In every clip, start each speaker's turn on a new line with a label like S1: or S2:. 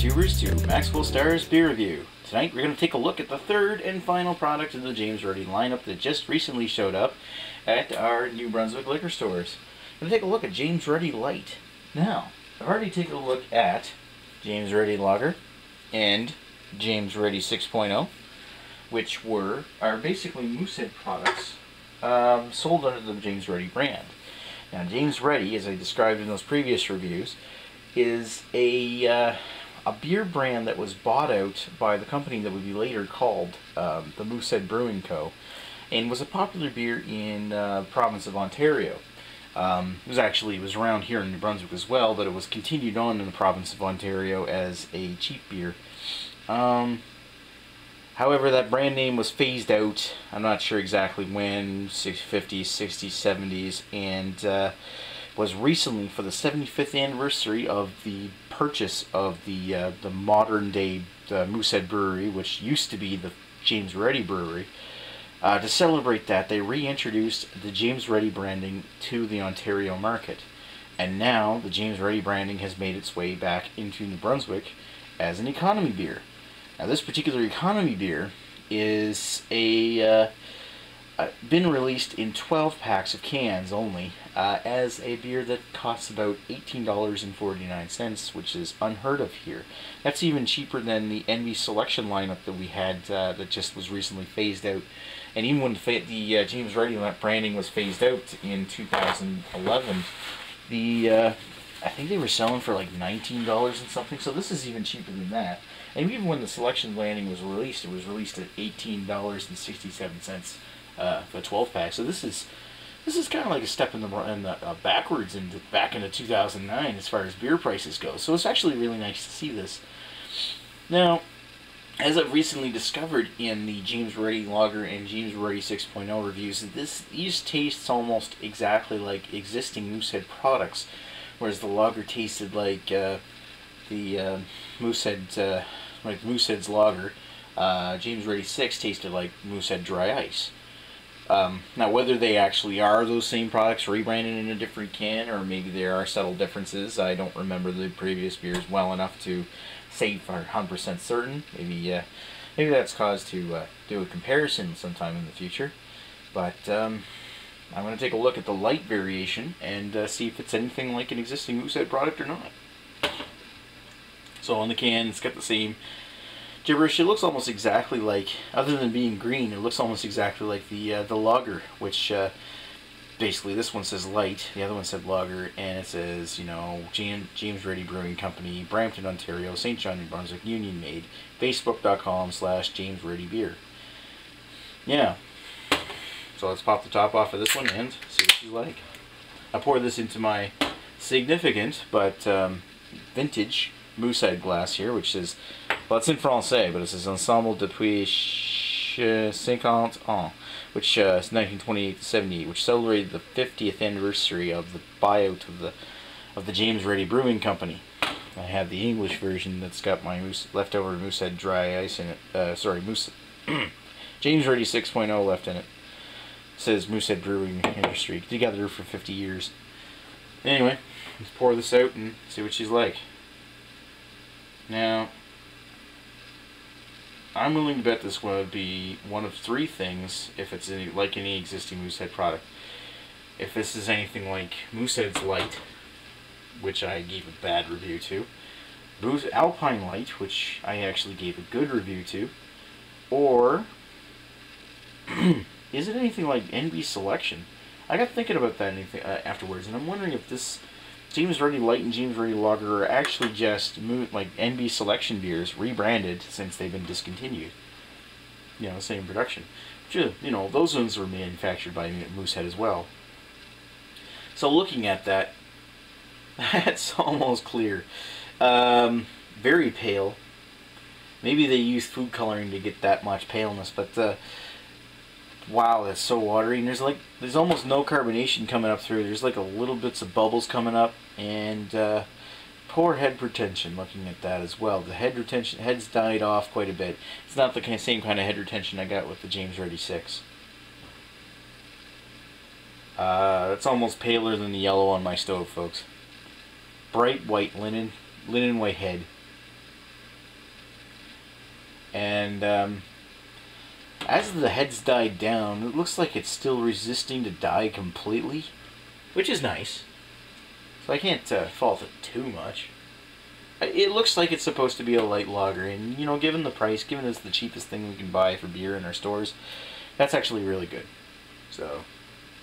S1: viewers, to Maxwell Starr's Beer Review. Tonight we're going to take a look at the third and final product in the James Ready lineup that just recently showed up at our New Brunswick liquor stores. We're going to take a look at James Ready Light. Now, I've already taken a look at James Ready Lager and James Ready 6.0, which are basically Moosehead products sold under the James Ready brand. Now, James Ready, as I described in those previous reviews, is a beer brand that was bought out by the company that would be later called the Moosehead Brewing Co., and was a popular beer in the province of Ontario. It was around here in New Brunswick as well, but it was continued on in the province of Ontario as a cheap beer. However, that brand name was phased out, I'm not sure exactly when, 50s, 60s, 70s, and was recently, for the 75th anniversary of the purchase of the modern day Moosehead Brewery, which used to be the James Ready Brewery. To celebrate that, they reintroduced the James Ready branding to the Ontario market. And now the James Ready branding has made its way back into New Brunswick as an economy beer. Now, this particular economy beer is been released in 12 packs of cans only, as a beer that costs about $18.49, which is unheard of here. That's even cheaper than the NB Selection lineup that we had that just was recently phased out. And even when the James Ready branding was phased out in 2011, I think they were selling for like $19 and something, so this is even cheaper than that. And even when the Selection landing was released, it was released at $18.67 for a 12-pack. So this is kind of like a step in the backwards back into 2009 as far as beer prices go. So it's actually really nice to see this. Now, as I've recently discovered in the James Ready Lager and James Ready 6.0 reviews, these tastes almost exactly like existing Moosehead products, whereas the lager tasted like the Moosehead's lager. James Ready 6 tasted like Moosehead Dry Ice. Now, whether they actually are those same products rebranded in a different can, or maybe there are subtle differences, I don't remember the previous beers well enough to say for 100% certain. Maybe that's cause to do a comparison sometime in the future. But I'm going to take a look at the light variation and see if it's anything like an existing Moosehead product or not. So on the can, it's got the same gibberish. It looks almost exactly like, other than being green, it looks almost exactly like the lager, which basically this one says light, the other one said lager, and it says, you know, James Ready Brewing Company, Brampton, Ontario, St. John, New Brunswick, Union Made, Facebook.com/James Ready Beer. Yeah. So let's pop the top off of this one and see what she's like. I pour this into my significant but vintage Moosehead glass here, which is, well, it's in Francais, but it says Ensemble depuis 50 ans, which is 1928 to 78, which celebrated the 50th anniversary of the buyout of the James Ready Brewing Company. I have the English version that's got my leftover Moosehead Dry Ice in it. James Ready 6.0 left in it. It says Moosehead Brewing Industry, together for 50 years. Anyway, let's pour this out and see what she's like. Now, I'm willing to bet this one would be one of three things if it's like any existing Moosehead product. If this is anything like Moosehead's Light, which I gave a bad review to, Alpine Light, which I actually gave a good review to, or is it anything like NB Selection? I got thinking about that afterwards, and I'm wondering if this James Ready Light and James Ready Lager are actually just like NB Selection beers rebranded since they've been discontinued. You know, same production. You know, those ones were manufactured by Moosehead as well. So looking at that, that's almost clear. Very pale. Maybe they used food coloring to get that much paleness, but wow, that's so watery. And there's almost no carbonation coming up through. There's like a little bits of bubbles coming up, and poor head retention. Looking at that as well, the head's died off quite a bit. It's not the same kind of head retention I got with the James Ready 6. It's almost paler than the yellow on my stove, folks. Bright white linen white head. And as the heads died down, it looks like it's still resisting to die completely, which is nice. So I can't fault it too much. It looks like it's supposed to be a light lager, and you know, given the price, given it's the cheapest thing we can buy for beer in our stores, that's actually really good. So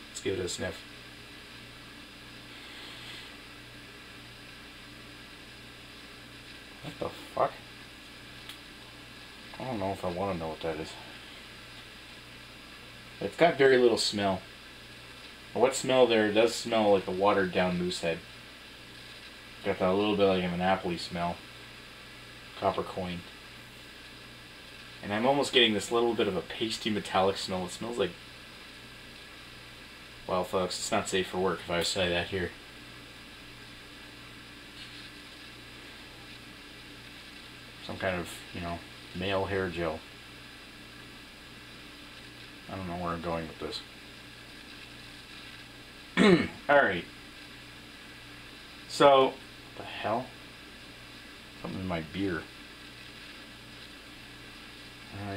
S1: let's give it a sniff. What the fuck? I don't know if I want to know what that is. It's got very little smell. What smell there does smell like a watered down Moosehead. Got that little bit like an appley smell. Copper coin. And I'm almost getting this little bit of a pasty metallic smell. It smells like... Well, folks, it's not safe for work if I say that here. Some kind of, you know, male hair gel. I don't know where I'm going with this. Alright. So, what the hell? Something in my beer.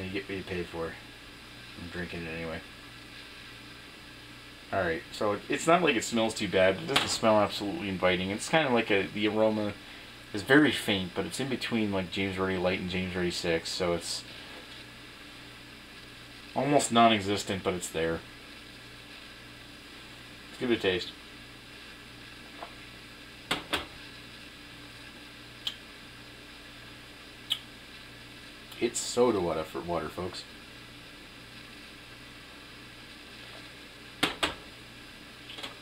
S1: You get what you pay for. I'm drinking it anyway. Alright, so it's not like it smells too bad, but it doesn't smell absolutely inviting. It's kind of like the aroma is very faint, but it's in between like James Ready Light and James Ready 6, so it's almost non-existent, but it's there. Let's give it a taste. It's soda water, folks.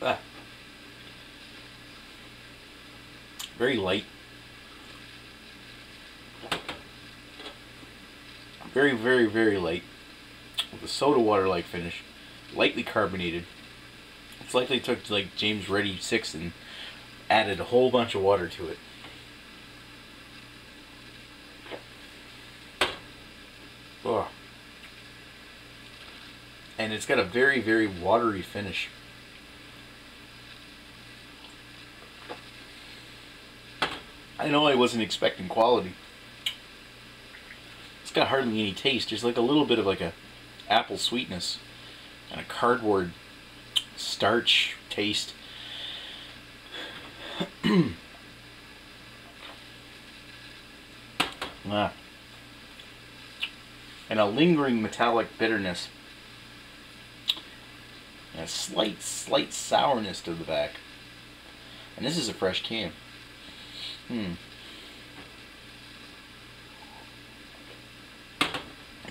S1: Ah. Very light. Very, very, very light. With a soda water-like finish. Lightly carbonated. It's like they took like James Ready 6 and added a whole bunch of water to it. Oh. And it's got a very, very watery finish. I know I wasn't expecting quality. It's got hardly any taste. There's like a little bit of like a apple sweetness and a cardboard starch taste. Ah. And a lingering metallic bitterness. And a slight sourness to the back. And this is a fresh can.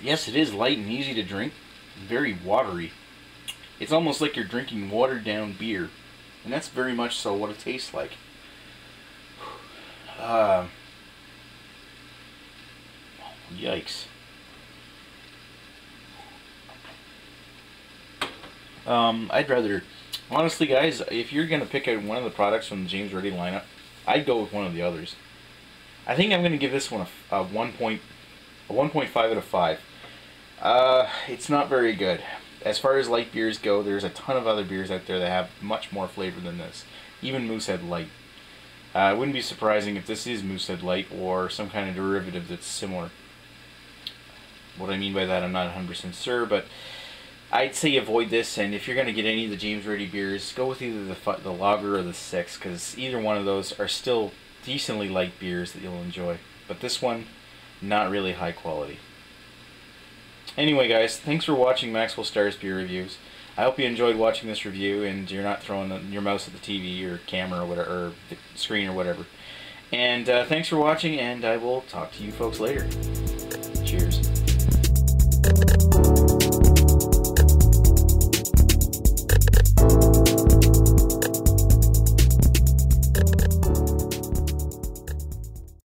S1: Yes, it is light and easy to drink. Very watery. It's almost like you're drinking watered down beer. And that's very much so what it tastes like. Yikes. I'd rather... Honestly, guys, if you're going to pick out one of the products from the James Ready lineup, I'd go with one of the others. I think I'm going to give this one a 1.5 out of 5. It's not very good. As far as light beers go, there's a ton of other beers out there that have much more flavor than this. Even Moosehead Light. It wouldn't be surprising if this is Moosehead Light or some kind of derivative that's similar. What I mean by that, I'm not 100% sure, but I'd say avoid this, and if you're going to get any of the James Ready beers, go with either the lager or the 6, because either one of those are still decently light beers that you'll enjoy. But this one, not really high quality. Anyway, guys, thanks for watching Maxwell Starr's beer reviews. I hope you enjoyed watching this review, and you're not throwing your mouse at the TV or camera or whatever, or the screen or whatever. And thanks for watching, and I will talk to you folks later.